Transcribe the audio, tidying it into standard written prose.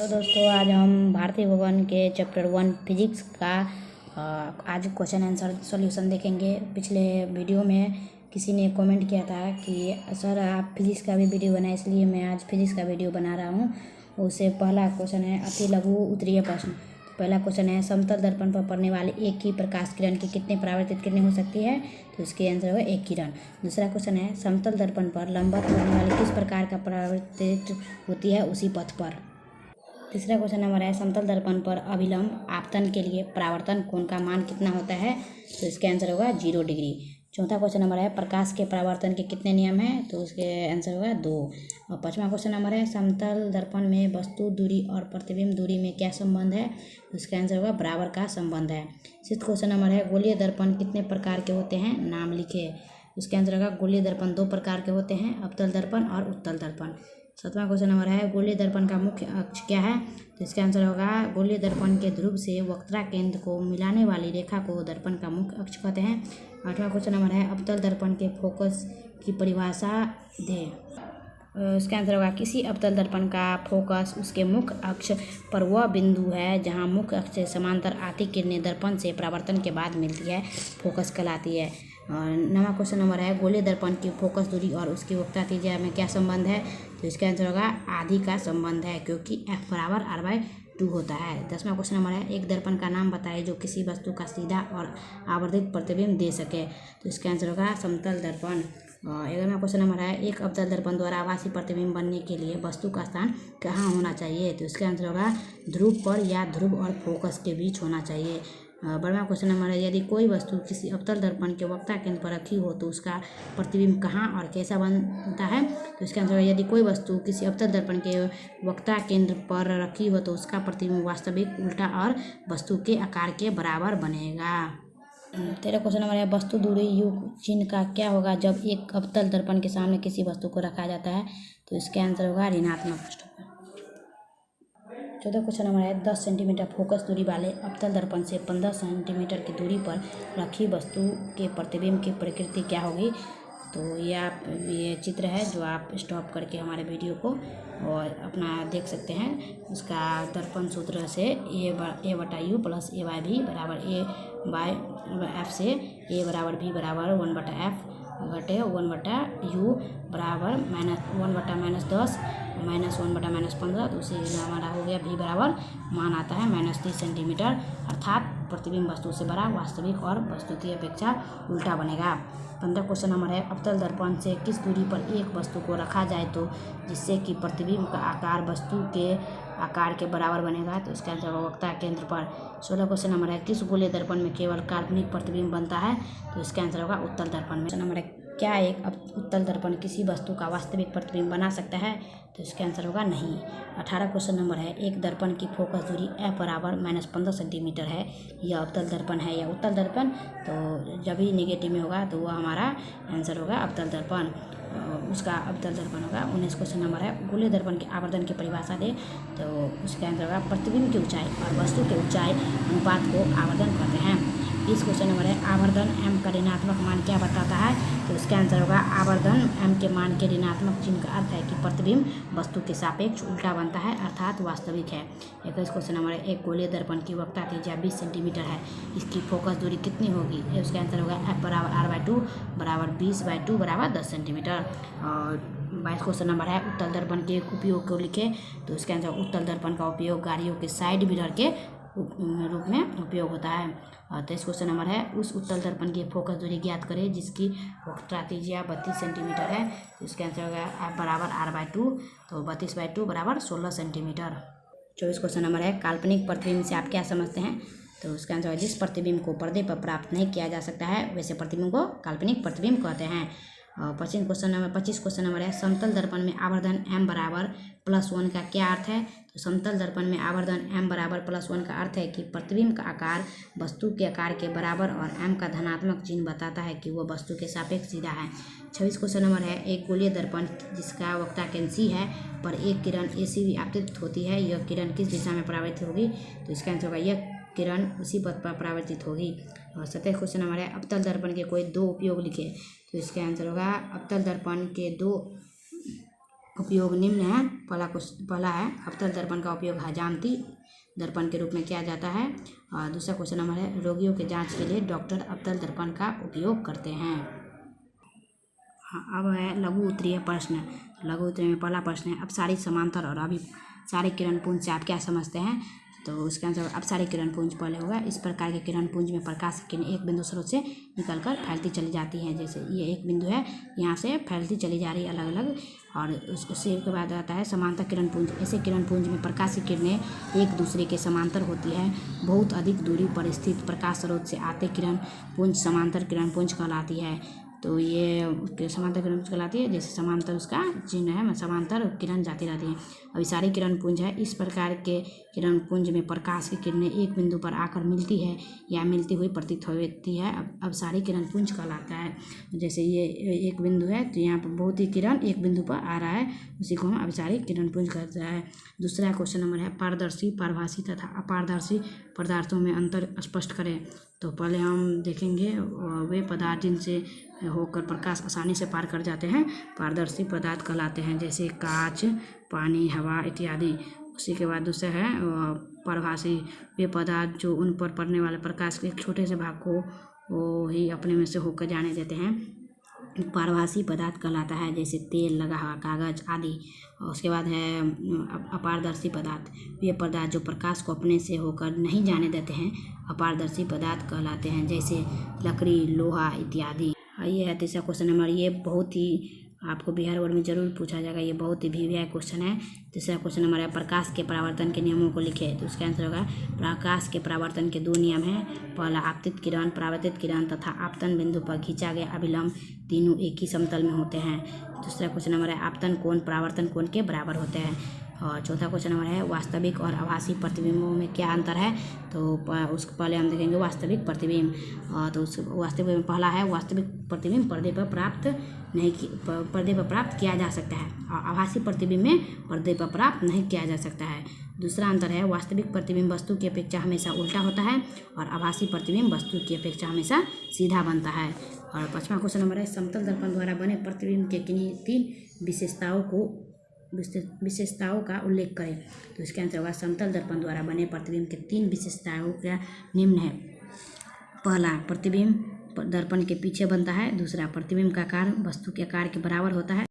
Hello दोस्तों, आज हम भारतीय भवन के चैप्टर 1 फिजिक्स का आज क्वेश्चन आंसर सॉल्यूशन देखेंगे। पिछले वीडियो में किसी ने कमेंट किया था कि सर आप फिजिक्स का भी वीडियो बनाए, इसलिए मैं आज फिजिक्स का वीडियो बना रहा हूँ। उससे पहला क्वेश्चन है अति लघु उत्तरीय प्रश्न। पहला क्वेश्चन है समतल दर्पण पर पड़ने वाले एक ही प्रकाश किरण की कितने परावर्तित किरणें हो सकती है, तो इसके आंसर होगा एक किरण। दूसरा क्वेश्चन है समतल दर्पण पर लंबवत पड़ने वाली किस प्रकार का परावर्तित होती है उसी पथ पर। तीसरा क्वेश्चन नंबर है समतल दर्पण पर अभिलंब आपतन के लिए परावर्तन कोण का मान कितना होता है, तो इसके आंसर होगा 0 डिग्री। चौथा क्वेश्चन नंबर है प्रकाश के परावर्तन के कितने नियम हैं, तो उसके आंसर होगा 2। और पाँचवा क्वेश्चन नंबर है समतल दर्पण में वस्तु दूरी और प्रतिबिंब दूरी में क्या संबंध है, तो इसका आंसर होगा बराबर का संबंध है। सिक्स्थ क्वेश्चन नंबर है गोलीय दर्पण कितने प्रकार के होते हैं, नाम लिखे। इसके आंसर होगा गोलीय दर्पण 2 प्रकार के होते हैं, अवतल दर्पण और उत्तल दर्पण। सातवां क्वेश्चन नंबर है गोलीय दर्पण का मुख्य अक्ष क्या है, तो इसका आंसर होगा गोलीय दर्पण के ध्रुव से वक्त्रता केंद्र को मिलाने वाली रेखा को दर्पण का मुख्य अक्ष कहते हैं। आठवां क्वेश्चन नंबर है अवतल दर्पण के फोकस की परिभाषा दे। इसका आंसर होगा किसी अवतल दर्पण का फोकस उसके मुख्य अक्ष पर वह बिंदु है जहां मुख्य अक्ष से समांतर आती किरणें दर्पण से परावर्तन के बाद मिलती है, फोकस कहलाती है। नवा क्वेश्चन नंबर है गोलीय दर्पण की फोकस दूरी और उसकी वक्रता त्रिज्या में क्या संबंध है, तो इसका आंसर होगा आधी का संबंध है, क्योंकि F बराबर R/2 होता है। 10वां क्वेश्चन नंबर है एक दर्पण का नाम बताए जो किसी वस्तु का सीधा और आवर्धित प्रतिबिंब दे सके, तो इसका आंसर होगा समतल दर्पण। 11वां क्वेश्चन नंबर है एक अवतल दर्पण द्वारा आभासी प्रतिबिंब बनने के लिए वस्तु का स्थान कहाँ होना चाहिए, तो इसका आंसर होगा ध्रुव पर या ध्रुव और फोकस के बीच होना चाहिए। 12वां क्वेश्चन नंबर है यदि कोई वस्तु किसी अवतल दर्पण के वक्ता केंद्र पर रखी हो तो उसका प्रतिबिंब कहाँ और कैसा बनता है, तो इसका आंसर है यदि कोई वस्तु किसी अवतल दर्पण के वक्ता केंद्र पर रखी हो तो उसका प्रतिबिंब वास्तविक उल्टा और वस्तु के आकार के बराबर बनेगा। 13 क्वेश्चन नंबर है वस्तु दूरी युग चिन्ह का क्या होगा जब एक अवतल दर्पण के सामने किसी वस्तु को रखा जाता है, तो इसका आंसर होगा ऋणात्मक पृष्ठ पर। 14 क्वेश्चन नंबर है 10 सेंटीमीटर फोकस दूरी वाले अवतल दर्पण से 15 सेंटीमीटर की दूरी पर रखी वस्तु के प्रतिबिंब की प्रकृति क्या होगी, तो ये चित्र है जो आप स्टॉप करके हमारे वीडियो को और अपना देख सकते हैं। उसका दर्पण सूत्र से A/U प्लस A/V बराबर A/F से A बराबर V बराबर 1/F बटे 1/U बराबर -1/-10 -1/-15, तो उसी हमारा हो गया V बराबर मान आता है -30 सेंटीमीटर, अर्थात प्रतिबिंब वस्तु से बड़ा वास्तविक और वस्तु की अपेक्षा उल्टा बनेगा। 15 क्वेश्चन नंबर है अवतल दर्पण से किस दूरी पर एक वस्तु को रखा जाए तो जिससे कि प्रतिबिंब का आकार वस्तु के आकार के बराबर बनेगा, तो इसका आंसर होगा वक्ता केंद्र पर। 16 क्वेश्चन नंबर है किस गोलीय दर्पण में केवल काल्पनिक प्रतिबिंब बनता है, तो इसका आंसर होगा उत्तल दर्पण में। क्वेश्चन नंबर है क्या एक उत्तल दर्पण किसी वस्तु का वास्तविक प्रतिबिंब बना सकता है, तो इसका आंसर होगा नहीं। 18 क्वेश्चन नंबर है एक दर्पण की फोकस दूरी F बराबर -15 सेंटीमीटर है, यह अवतल दर्पण है या उत्तल दर्पण, तो जब भी नेगेटिव में होगा तो वह हमारा आंसर होगा अवतल दर्पण, उसका अवतल दर्पण होगा। 19 क्वेश्चन नंबर है गोलीय दर्पण के आवर्धन की परिभाषा दे, तो उसका आंसर होगा प्रतिबिंब की ऊंचाई और वस्तु के ऊंचाई अनुपात को आवर्धन कहते हैं। 20 क्वेश्चन नंबर है आवर्धन M का ऋणात्मक मान क्या बताता है, तो इसका आंसर होगा आवर्धन M के मान के ऋणात्मक चिन्ह का अर्थ है कि प्रतिबिंब वस्तु के सापेक्ष उल्टा बनता है, अर्थात वास्तविक है। 21 क्वेश्चन नंबर है एक गोलीय दर्पण की वक्ता त्रिज्या 20 सेंटीमीटर है, इसकी फोकस दूरी कितनी होगी, उसका आंसर होगा F बराबर R/2 बराबर 20/2 बराबर 10 सेंटीमीटर। और 22 क्वेश्चन नंबर है उत्तल दर्पण के उपयोग को लिखे, तो इसका आंसर उत्तल दर्पण का उपयोग गाड़ियों के साइड मिरर के रूप में उपयोग होता है। और 23 क्वेश्चन नंबर है उस उत्तल दर्पण की फोकस दूरी ज्ञात करें जिसकी वक्ता त्रिज्या 32 सेंटीमीटर है, तो इसका आंसर होगा F बराबर R/2, तो 32/2 बराबर 16 सेंटीमीटर। 24 क्वेश्चन नंबर है काल्पनिक प्रतिबिंब से आप क्या समझते हैं, तो उसका आंसर है जिस प्रतिबिंब को पर्दे पर प्राप्त नहीं किया जा सकता है वैसे प्रतिबिंब को काल्पनिक प्रतिबिंब कहते हैं। और 25 क्वेश्चन नंबर है समतल दर्पण में आवर्धन M बराबर +1 का क्या अर्थ है, तो समतल दर्पण में आवर्धन M बराबर +1 का अर्थ है कि प्रतिबिंब का आकार वस्तु के आकार के बराबर और M का धनात्मक चिन्ह बताता है कि वह वस्तु के सापेक्ष सीधा है। 26 क्वेश्चन नंबर है एक गोलीय दर्पण जिसका वक्ता केंद्र C है पर एक किरण AC आपतित होती है, यह किरण किस दिशा में परावर्तित होगी, तो इसका आंसर होगा यह किरण उसी पथ पर परावर्तित होगी। और 27 क्वेश्चन नंबर है अवतल दर्पण के कोई 2 उपयोग लिखे, तो इसका आंसर होगा अवतल दर्पण के 2 उपयोग निम्न है। पहला है अवतल दर्पण का उपयोग हजामती दर्पण के रूप में किया जाता है। और दूसरा क्वेश्चन नंबर है रोगियों के जांच के लिए डॉक्टर अवतल दर्पण का उपयोग करते हैं। हाँ, अब है लघु उत्तरीय प्रश्न। लघु उत्तरीय में पहला प्रश्न है अपसारित समांतर और अभिसारित किरण पुंज से आप क्या समझते हैं? तो उसका आंसर अपसारित किरण पुंज पहले होगा। इस प्रकार के किरण पुंज में प्रकाश की किरण एक बिंदु स्रोत से निकलकर फैलती चली जाती हैं। जैसे ये एक बिंदु है, यहाँ से फैलती चली जा रही है अलग अलग। और उससे के बाद आता है समांतर किरण पुंज। ऐसे किरण पुंज में प्रकाश की किरणें एक दूसरे के समांतर होती है। बहुत अधिक दूरी पर स्थित प्रकाश स्रोत से आते किरण पुंज समांतर किरण पुंज कहलाती है। तो ये समांतर किरण पुंज कहलाती है। जैसे समांतर उसका चिन्ह है, समांतर किरण जाती रहती है। अभिसारी किरण पुंज है। इस प्रकार के किरण पुंज में प्रकाश की किरणें एक बिंदु पर आकर मिलती है या मिलती हुई प्रतीत होती है। अभिसारी किरण पुंज कहलाता है। जैसे ये एक बिंदु है, तो यहाँ पर बहुत ही किरण एक बिंदु पर आ रहा है, उसी को हम अभिसारी किरण पुंज कहते हैं। दूसरा क्वेश्चन नंबर है पारदर्शी, पारभासी तथा अपारदर्शी पदार्थों में अंतर स्पष्ट करें। तो पहले हम देखेंगे वे पदार्थ जिनसे होकर प्रकाश आसानी से पार कर जाते हैं पारदर्शी पदार्थ कहलाते हैं। जैसे कांच, पानी, हवा इत्यादि। उसी के बाद दूसरा है पारभासी, वे पदार्थ जो उन पर पड़ने वाले प्रकाश के एक छोटे से भाग को वो ही अपने में से होकर जाने देते हैं, पारभासी पदार्थ कहलाता है। जैसे तेल लगा हुआ, कागज आदि। और उसके बाद है अपारदर्शी पदार्थ, ये पदार्थ जो प्रकाश को अपने से होकर नहीं जाने देते हैं अपारदर्शी पदार्थ कहलाते हैं। जैसे लकड़ी, लोहा इत्यादि। ये है तीसरा क्वेश्चन नंबर। ये बहुत ही आपको बिहार बोर्ड में जरूर पूछा जाएगा, ये बहुत ही वीवीआई क्वेश्चन है। तीसरा क्वेश्चन नंबर है प्रकाश के परावर्तन के नियमों को लिखे। तो उसका आंसर होगा प्रकाश के परावर्तन के दो नियम हैं। पहला आपतित किरण, परावर्तित किरण तथा आपतन बिंदु पर खींचा गया अभिलंब तीनों एक ही समतल में होते हैं। दूसरा क्वेश्चन नंबर है आपतन कोण परावर्तन कोण के बराबर होते हैं। और चौथा क्वेश्चन नंबर है वास्तविक और आभासी प्रतिबिंबों में क्या अंतर है। तो उसको पहले हम देखेंगे वास्तविक प्रतिबिंब। तो उस वास्तविक में पहला है वास्तविक प्रतिबिंब पर्दे पर प्राप्त किया जा सकता है और आभासी प्रतिबिंब में पर्दे पर प्राप्त नहीं किया जा सकता है। दूसरा अंतर है वास्तविक प्रतिबिंब वस्तु की अपेक्षा हमेशा उल्टा होता है और आभासी प्रतिबिंब वस्तु की अपेक्षा हमेशा सीधा बनता है। और पांचवा क्वेश्चन नंबर है समतल दर्पण द्वारा बने प्रतिबिंब के किन्हीं तीन विशेषताओं का उल्लेख करें। तो इसके आंसर होगा समतल दर्पण द्वारा बने प्रतिबिंब के तीन विशेषताओं का निम्न है। पहला, प्रतिबिंब दर्पण के पीछे बनता है। दूसरा, प्रतिबिंब का आकार वस्तु के आकार के बराबर होता है।